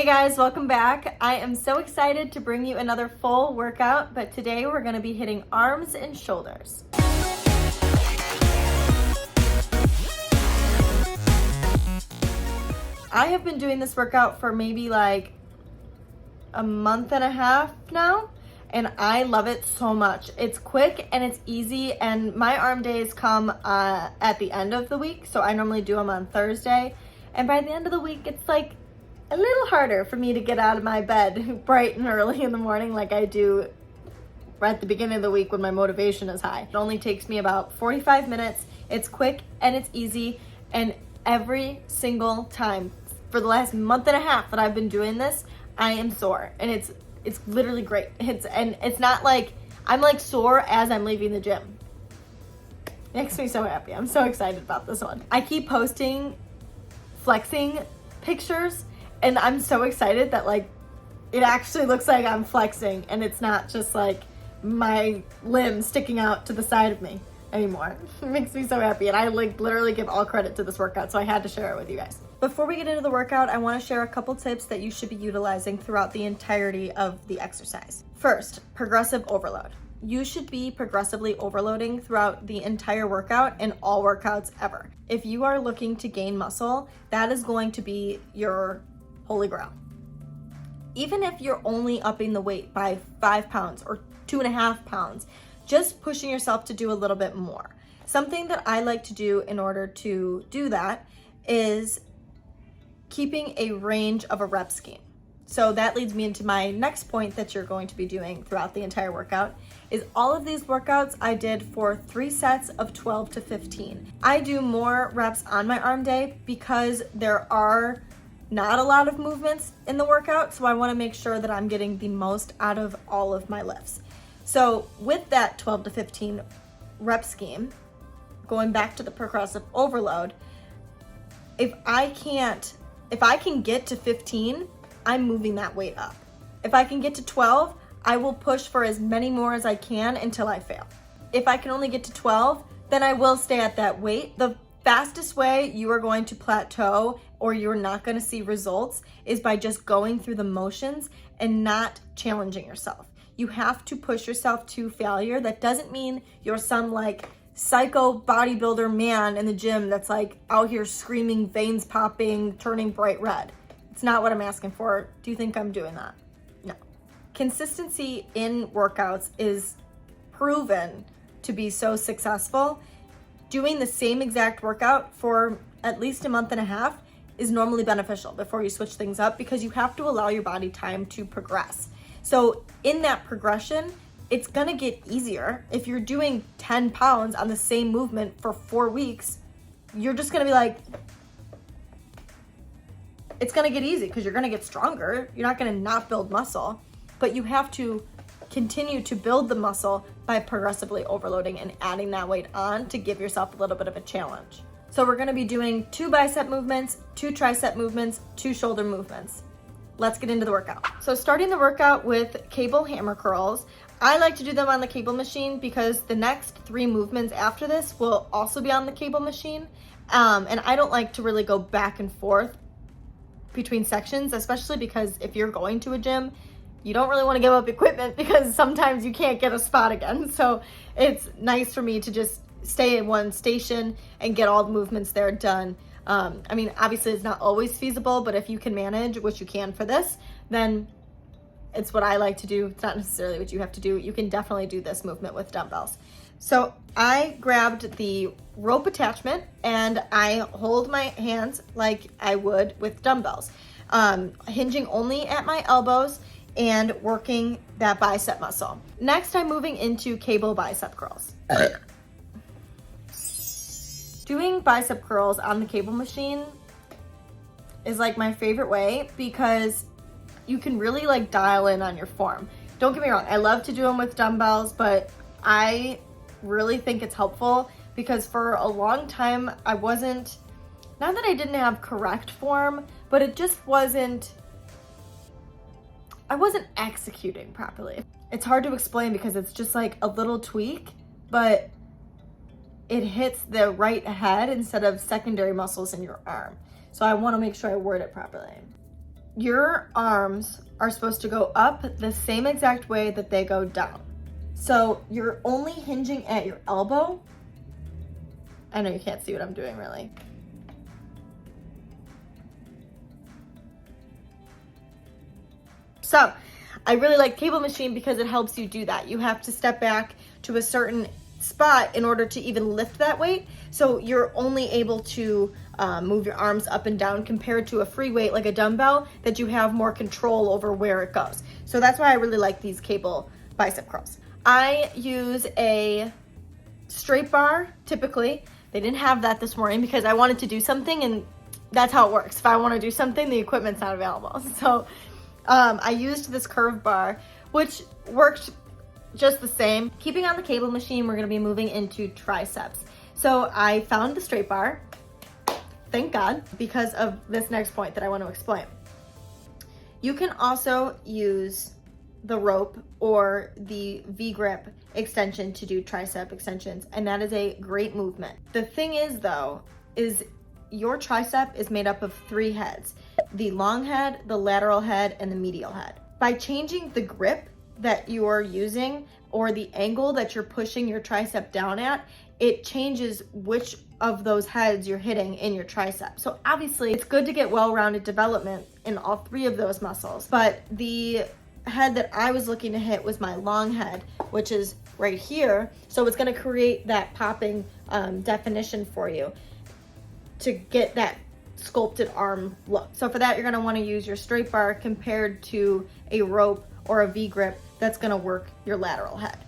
Hey guys, welcome back. I am so excited to bring you another full workout, but today we're going to be hitting arms and shoulders. I have been doing this workout for maybe like a month and a half now, and I love it so much. It's quick and it's easy, and my arm days come at the end of the week, so I normally do them on Thursday, and by the end of the week it's like a little harder for me to get out of my bed bright and early in the morning like I do right at the beginning of the week when my motivation is high. It only takes me about 45 minutes. It's quick and it's easy, and every single time for the last month and a half that I've been doing this, I am sore, and it's literally great. It's not like I'm like sore as I'm leaving the gym. Makes me so happy. I'm so excited about this one. I keep posting flexing pictures, and I'm so excited that like it actually looks like I'm flexing and it's not just like my limb sticking out to the side of me anymore. It makes me so happy, and I like literally give all credit to this workout, so I had to share it with you guys. Before we get into the workout, I want to share a couple tips that you should be utilizing throughout the entirety of the exercise. First, progressive overload. You should be progressively overloading throughout the entire workout and all workouts ever. If you are looking to gain muscle, that is going to be your holy grail. Even if you're only upping the weight by 5 pounds or 2.5 pounds, just pushing yourself to do a little bit more. Something that I like to do in order to do that is keeping a range of a rep scheme. So that leads me into my next point that you're going to be doing throughout the entire workout is all of these workouts I did for 3 sets of 12 to 15. I do more reps on my arm day because there are not a lot of movements in the workout, so I want to make sure that I'm getting the most out of all of my lifts. So with that 12 to 15 rep scheme, going back to the progressive overload, if I can get to 15, I'm moving that weight up. If I can get to 12, I will push for as many more as I can until I fail. If I can only get to 12, then I will stay at that weight. The fastest way you are going to plateau or you're not going to see results is by just going through the motions and not challenging yourself. You have to push yourself to failure. That doesn't mean you're some like psycho bodybuilder man in the gym that's like out here screaming, veins popping, turning bright red. It's not what I'm asking for. Do you think I'm doing that? No. Consistency in workouts is proven to be so successful. Doing the same exact workout for at least a month and a half is normally beneficial before you switch things up, because you have to allow your body time to progress. So in that progression, it's gonna get easier. If you're doing 10 pounds on the same movement for 4 weeks, you're just gonna be like, it's gonna get easy because you're gonna get stronger. You're not gonna not build muscle, but you have to continue to build the muscle by progressively overloading and adding that weight on to give yourself a little bit of a challenge. So we're gonna be doing 2 bicep movements, 2 tricep movements, 2 shoulder movements. Let's get into the workout. So starting the workout with cable hammer curls. I like to do them on the cable machine because the next 3 movements after this will also be on the cable machine. And I don't like to really go back and forth between sections, especially because if you're going to a gym, you don't really want to give up equipment because sometimes you can't get a spot again. So it's nice for me to just stay in one station and get all the movements there done. I mean, obviously it's not always feasible, but if you can manage, which you can for this, then it's what I like to do. It's not necessarily what you have to do. You can definitely do this movement with dumbbells. So I grabbed the rope attachment and I hold my hands like I would with dumbbells, hinging only at my elbows and working that bicep muscle. Next, I'm moving into cable bicep curls. Doing bicep curls on the cable machine is like my favorite way because you can really like dial in on your form. Don't get me wrong, I love to do them with dumbbells, but I really think it's helpful because for a long time I wasn't, not that I didn't have correct form, but it just wasn't, I wasn't executing properly. It's hard to explain because it's just like a little tweak, but it hits the right head instead of secondary muscles in your arm. So I want to make sure I word it properly. your arms are supposed to go up the same exact way that they go down. So you're only hinging at your elbow. I know you can't see what I'm doing really. So I really like cable machine because it helps you do that. You have to step back to a certain spot in order to even lift that weight. So you're only able to move your arms up and down compared to a free weight like a dumbbell that you have more control over where it goes. So that's why I really like these cable bicep curls. I use a straight bar typically. They didn't have that this morning because I wanted to do something, and that's how it works. If I want to do something, the equipment's not available. So I used this curved bar, which worked just the same. Keeping on the cable machine, we're gonna be moving into triceps. So I found the straight bar, thank God, because of this next point that I want to explain. You can also use the rope or the V-grip extension to do tricep extensions, and that is a great movement. The thing is though, is your tricep is made up of 3 heads: the long head, the lateral head, and the medial head. By changing the grip that you are using or the angle that you're pushing your tricep down at, it changes which of those heads you're hitting in your tricep. So obviously it's good to get well-rounded development in all 3 of those muscles, but the head that I was looking to hit was my long head, which is right here. So it's gonna create that popping definition for you to get that sculpted arm look. So for that, you're gonna wanna use your straight bar compared to a rope or a V-grip that's gonna work your lateral head.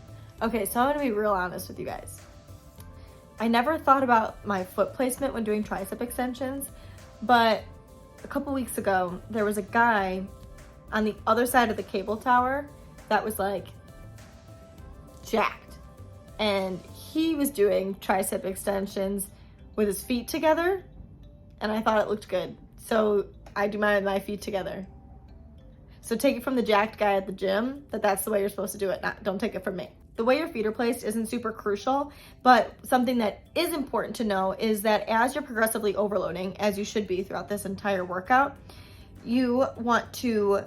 Okay, so I'm gonna be real honest with you guys. I never thought about my foot placement when doing tricep extensions, but a couple weeks ago, there was a guy on the other side of the cable tower that was like jacked. And he was doing tricep extensions with his feet together, and I thought it looked good. So I do mine with my feet together. So take it from the jacked guy at the gym that's the way you're supposed to do it. Don't take it from me. The way your feet are placed isn't super crucial, but something that is important to know is that as you're progressively overloading, as you should be throughout this entire workout, you want to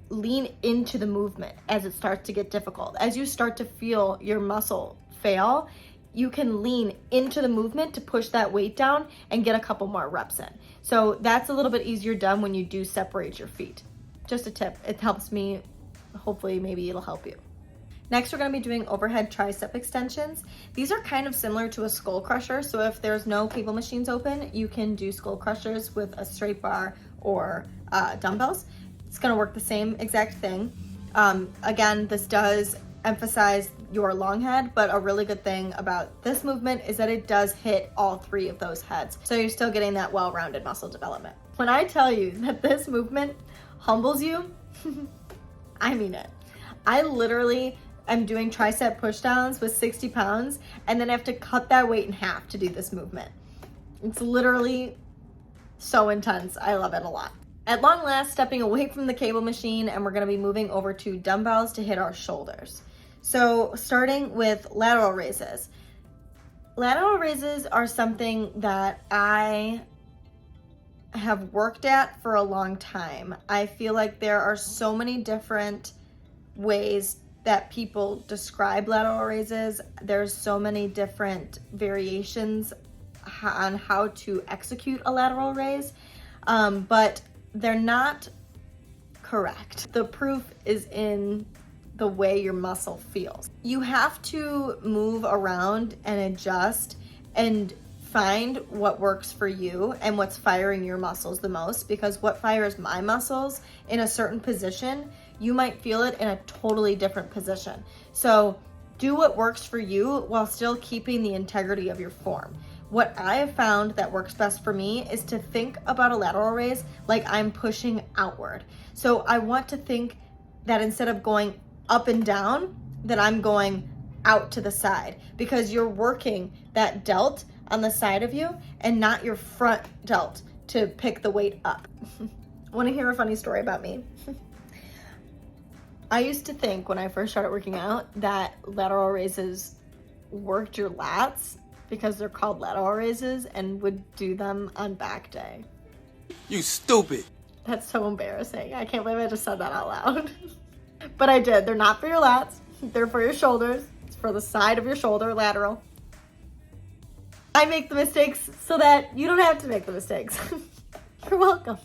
lean into the movement as it starts to get difficult. As you start to feel your muscle fail, you can lean into the movement to push that weight down and get a couple more reps in. So that's a little bit easier done when you do separate your feet. Just a tip, it helps me. Hopefully, maybe it'll help you. Next, we're gonna be doing overhead tricep extensions. These are kind of similar to a skull crusher. So if there's no cable machines open, you can do skull crushers with a straight bar or dumbbells. It's gonna work the same exact thing. Again, this does emphasize your long head, but a really good thing about this movement is that it does hit all 3 of those heads. So you're still getting that well-rounded muscle development. When I tell you that this movement humbles you, I mean it. I literally am doing tricep pushdowns with 60 pounds and then I have to cut that weight in half to do this movement. It's literally so intense. I love it a lot. At long last, stepping away from the cable machine, and we're gonna be moving over to dumbbells to hit our shoulders. So starting with lateral raises. Lateral raises are something that I have worked at for a long time. I feel like there are so many different ways that people describe lateral raises. There's so many different variations on how to execute a lateral raise, but they're not correct. The proof is in the way your muscle feels. You have to move around and adjust and find what works for you and what's firing your muscles the most, because what fires my muscles in a certain position, you might feel it in a totally different position. So do what works for you while still keeping the integrity of your form. What I have found that works best for me is to think about a lateral raise like I'm pushing outward. So I want to think that instead of going up and down, that I'm going out to the side, because you're working that delt on the side of you and not your front delt to pick the weight up. Want to hear a funny story about me? I used to think when I first started working out that lateral raises worked your lats because they're called lateral raises, and would do them on back day. You stupid. That's so embarrassing. I can't believe I just said that out loud. But I did. They're not for your lats. They're for your shoulders. It's for the side of your shoulder, lateral. I make the mistakes so that you don't have to make the mistakes. You're welcome.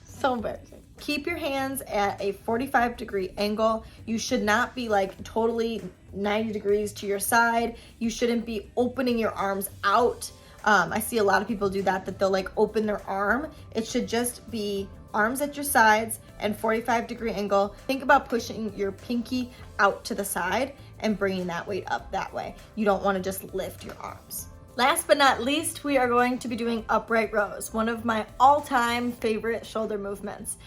So embarrassing. Keep your hands at a 45-degree angle. You should not be like totally 90 degrees to your side. You shouldn't be opening your arms out. I see a lot of people do that they'll like open their arm. It should just be arms at your sides and 45-degree angle. Think about pushing your pinky out to the side and bringing that weight up that way. You don't want to just lift your arms. Last but not least, we are going to be doing upright rows, one of my all-time favorite shoulder movements.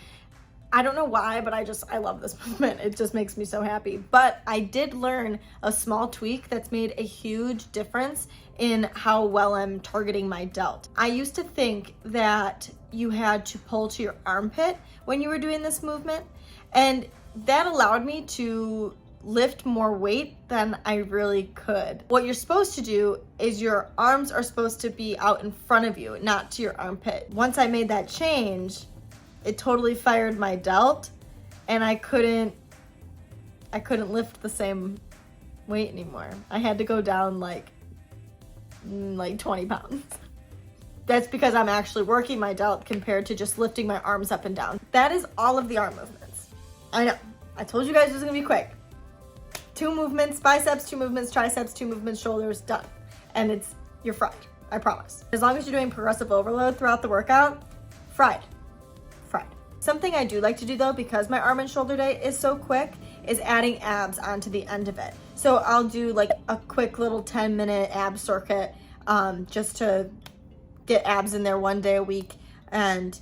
I don't know why, but I love this movement. It just makes me so happy. But I did learn a small tweak that's made a huge difference in how well I'm targeting my delt. I used to think that you had to pull to your armpit when you were doing this movement, and that allowed me to lift more weight than I really could. What you're supposed to do is your arms are supposed to be out in front of you, not to your armpit. Once I made that change, it totally fired my delt, and I couldn't lift the same weight anymore. I had to go down like 20 pounds. That's because I'm actually working my delt compared to just lifting my arms up and down. That is all of the arm movements. I know, I told you guys it was gonna be quick. 2 movements, biceps, 2 movements, triceps, 2 movements, shoulders, done. And you're fried, I promise. As long as you're doing progressive overload throughout the workout, fried. Something I do like to do though, because my arm and shoulder day is so quick, is adding abs onto the end of it. So I'll do like a quick little 10-minute ab circuit just to get abs in there one day a week and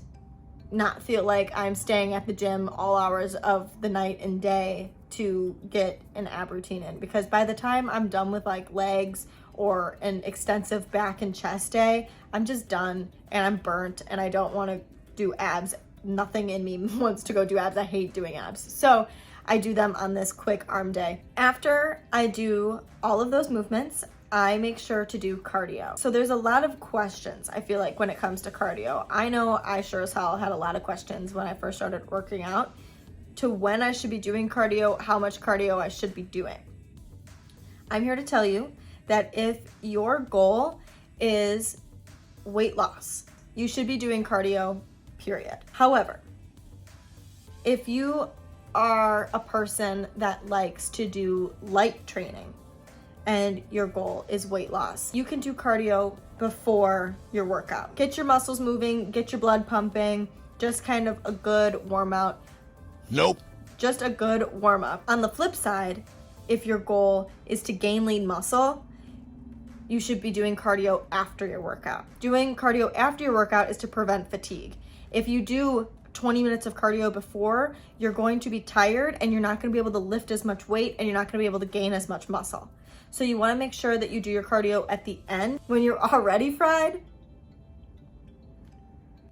not feel like I'm staying at the gym all hours of the night and day to get an ab routine in. Because by the time I'm done with like legs or an extensive back and chest day, I'm just done and I'm burnt and I don't want to do abs. Nothing in me wants to go do abs. I hate doing abs. So I do them on this quick arm day. After I do all of those movements, I make sure to do cardio. So there's a lot of questions, I feel like, when it comes to cardio. I know I sure as hell had a lot of questions when I first started working out to when I should be doing cardio, how much cardio I should be doing. I'm here to tell you that if your goal is weight loss, you should be doing cardio, period. However, if you are a person that likes to do light training and your goal is weight loss, you can do cardio before your workout. Get your muscles moving, get your blood pumping, just kind of a good warm out. Nope. Just a good warm up. On the flip side, if your goal is to gain lean muscle, you should be doing cardio after your workout. Doing cardio after your workout is to prevent fatigue. If you do 20 minutes of cardio before, you're going to be tired and you're not going to be able to lift as much weight and you're not going to be able to gain as much muscle. So you want to make sure that you do your cardio at the end when you're already fried.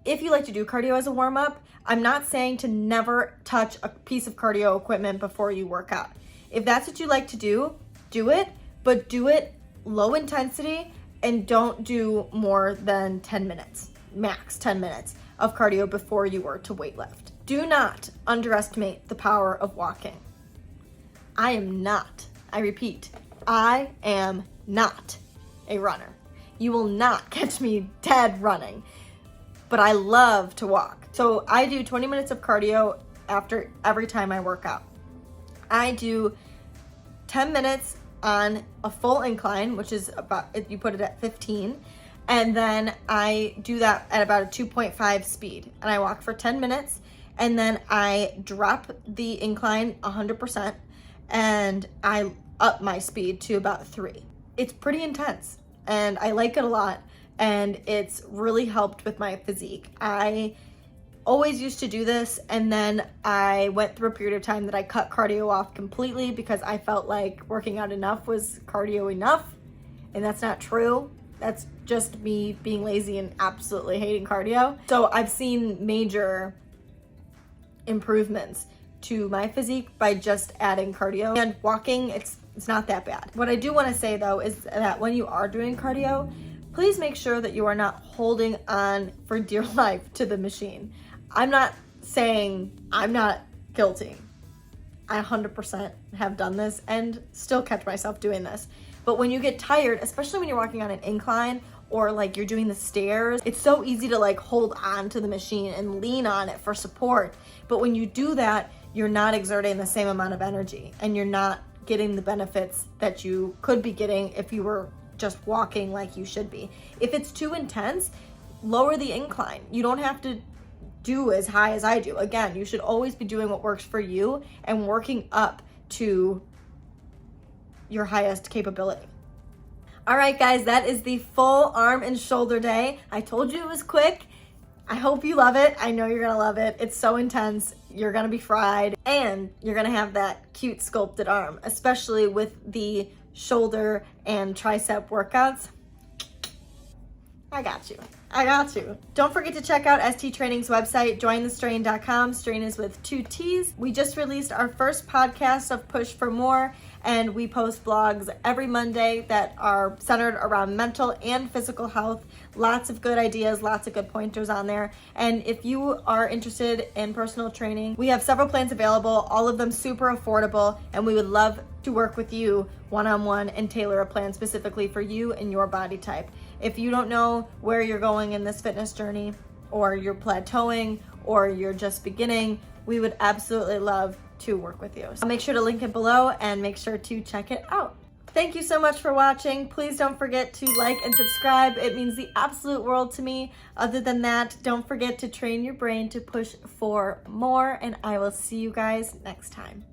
If you like to do cardio as a warm-up, I'm not saying to never touch a piece of cardio equipment before you work out. If that's what you like to do it, but do it low intensity and don't do more than 10 minutes, max 10 minutes of cardio before you were to weightlift. Do not underestimate the power of walking. I repeat, I am not a runner. You will not catch me dead running, but I love to walk. So I do 20 minutes of cardio after every time I work out. I do 10 minutes on a full incline, which is about, if you put it at 15, and then I do that at about a 2.5 speed. And I walk for 10 minutes, and then I drop the incline 100%, and I up my speed to about 3. It's pretty intense, and I like it a lot, and it's really helped with my physique. I always used to do this, and then I went through a period of time that I cut cardio off completely because I felt like working out enough was cardio enough, and that's not true. That's just me being lazy and absolutely hating cardio. So I've seen major improvements to my physique by just adding cardio. And walking, it's not that bad. What I do want to say though is that when you are doing cardio, please make sure that you are not holding on for dear life to the machine. I'm not saying I'm not guilty. I 100% have done this and still catch myself doing this. But when you get tired, especially when you're walking on an incline or like you're doing the stairs, it's so easy to like hold on to the machine and lean on it for support. But when you do that, you're not exerting the same amount of energy and you're not getting the benefits that you could be getting if you were just walking like you should be. If it's too intense, lower the incline. You don't have to do as high as I do. Again, you should always be doing what works for you and working up to your highest capability. All right, guys, that is the full arm and shoulder day. I told you it was quick. I hope you love it. I know you're gonna love it. It's so intense. You're gonna be fried and you're gonna have that cute sculpted arm, especially with the shoulder and tricep workouts. I got you. I got you. Don't forget to check out ST Training's website, jointhestrain.com. Strain is with 2 T's. We just released our first podcast of Push for More, and we post vlogs every Monday that are centered around mental and physical health. Lots of good ideas, lots of good pointers on there. And if you are interested in personal training, we have several plans available, all of them super affordable, and we would love to work with you one-on-one and tailor a plan specifically for you and your body type. If you don't know where you're going in this fitness journey, or you're plateauing, or you're just beginning, we would absolutely love to work with you. So make sure to link it below and make sure to check it out. Thank you so much for watching. Please don't forget to like and subscribe. It means the absolute world to me. Other than that, don't forget to train your brain to push for more, and I will see you guys next time.